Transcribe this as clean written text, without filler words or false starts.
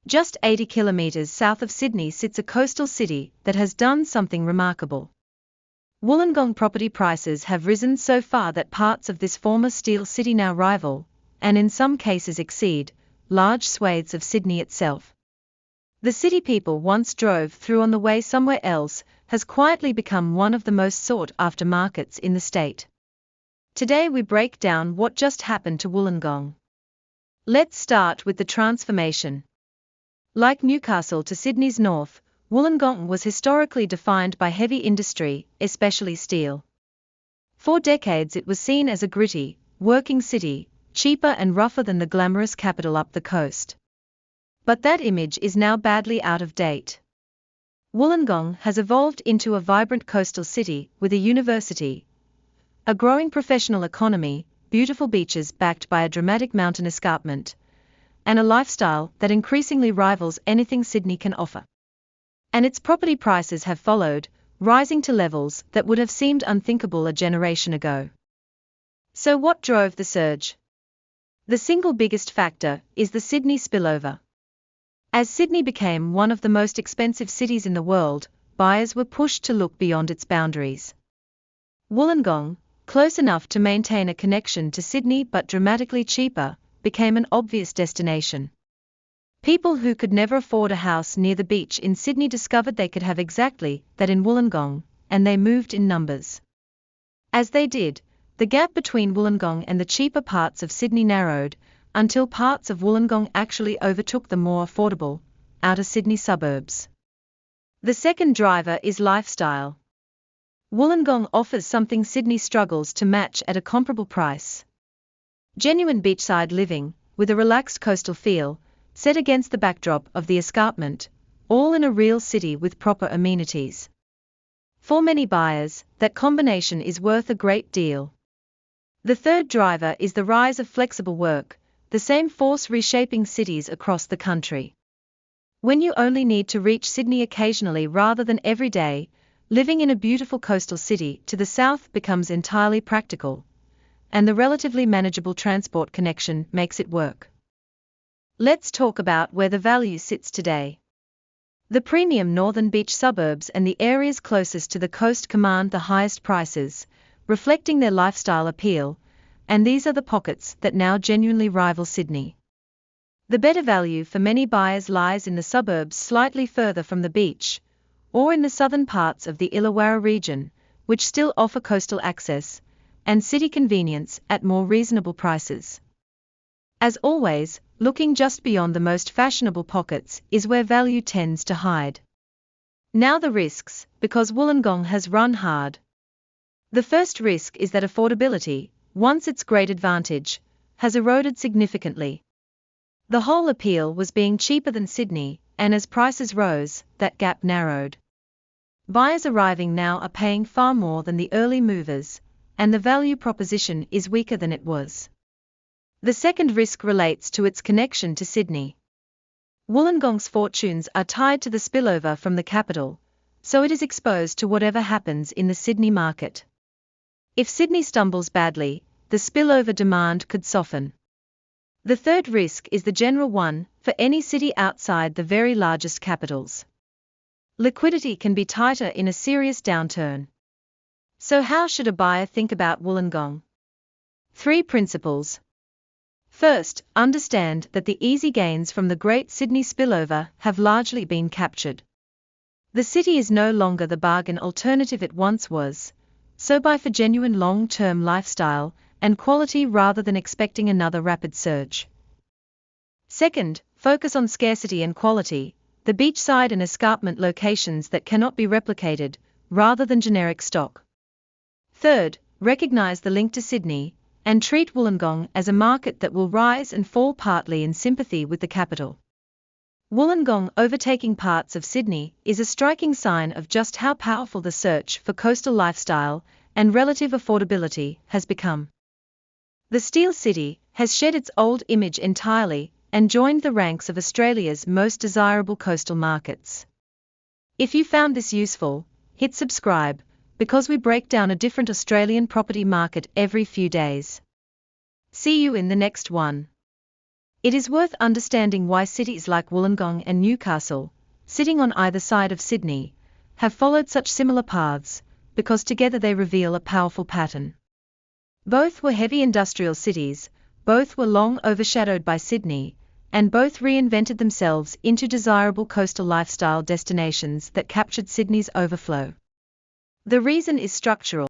Just 80 kilometers south of Sydney sits a coastal city that has done something remarkable. Wollongong property prices have risen so far that parts of this former steel city now rival, and in some cases exceed, large swathes of Sydney itself. The city people once drove through on the way somewhere else has quietly become one of the most sought-after markets in the state. Today we break down what just happened to Wollongong. Let's start with the transformation. Like Newcastle to Sydney's north, Wollongong was historically defined by heavy industry, especially steel. For decades it was seen as a gritty, working city, cheaper and rougher than the glamorous capital up the coast. But that image is now badly out of date. Wollongong has evolved into a vibrant coastal city with a university, a growing professional economy, beautiful beaches backed by a dramatic mountain escarpment, and a lifestyle that increasingly rivals anything Sydney can offer. And its property prices have followed, rising to levels that would have seemed unthinkable a generation ago. So what drove the surge? The single biggest factor is the Sydney spillover. As Sydney became one of the most expensive cities in the world, buyers were pushed to look beyond its boundaries. Wollongong, close enough to maintain a connection to Sydney but dramatically cheaper, became an obvious destination. People who could never afford a house near the beach in Sydney discovered they could have exactly that in Wollongong, and they moved in numbers. As they did, the gap between Wollongong and the cheaper parts of Sydney narrowed, until parts of Wollongong actually overtook the more affordable, outer Sydney suburbs. The second driver is lifestyle. Wollongong offers something Sydney struggles to match at a comparable price. Genuine beachside living, with a relaxed coastal feel, set against the backdrop of the escarpment, all in a real city with proper amenities. For many buyers, that combination is worth a great deal. The third driver is the rise of flexible work, the same force reshaping cities across the country. When you only need to reach Sydney occasionally rather than every day, living in a beautiful coastal city to the south becomes entirely practical, and the relatively manageable transport connection makes it work. Let's talk about where the value sits today. The premium northern beach suburbs and the areas closest to the coast command the highest prices, reflecting their lifestyle appeal, and these are the pockets that now genuinely rival Sydney. The better value for many buyers lies in the suburbs slightly further from the beach, or in the southern parts of the Illawarra region, which still offer coastal access and city convenience at more reasonable prices. As always, looking just beyond the most fashionable pockets is where value tends to hide. Now the risks, because Wollongong has run hard. The first risk is that affordability, once its great advantage, has eroded significantly. The whole appeal was being cheaper than Sydney, and as prices rose, that gap narrowed. Buyers arriving now are paying far more than the early movers, and the value proposition is weaker than it was. The second risk relates to its connection to Sydney. Wollongong's fortunes are tied to the spillover from the capital, so it is exposed to whatever happens in the Sydney market. If Sydney stumbles badly, the spillover demand could soften. The third risk is the general one for any city outside the very largest capitals. Liquidity can be tighter in a serious downturn. So how should a buyer think about Wollongong? 3 principles. First, understand that the easy gains from the Great Sydney spillover have largely been captured. The city is no longer the bargain alternative it once was, so buy for genuine long-term lifestyle and quality rather than expecting another rapid surge. Second, focus on scarcity and quality, the beachside and escarpment locations that cannot be replicated, rather than generic stock. Third, recognize the link to Sydney, and treat Wollongong as a market that will rise and fall partly in sympathy with the capital. Wollongong overtaking parts of Sydney is a striking sign of just how powerful the search for coastal lifestyle and relative affordability has become. The Steel City has shed its old image entirely and joined the ranks of Australia's most desirable coastal markets. If you found this useful, hit subscribe, because we break down a different Australian property market every few days. See you in the next one. It is worth understanding why cities like Wollongong and Newcastle, sitting on either side of Sydney, have followed such similar paths, because together they reveal a powerful pattern. Both were heavy industrial cities, both were long overshadowed by Sydney, and both reinvented themselves into desirable coastal lifestyle destinations that captured Sydney's overflow. The reason is structural.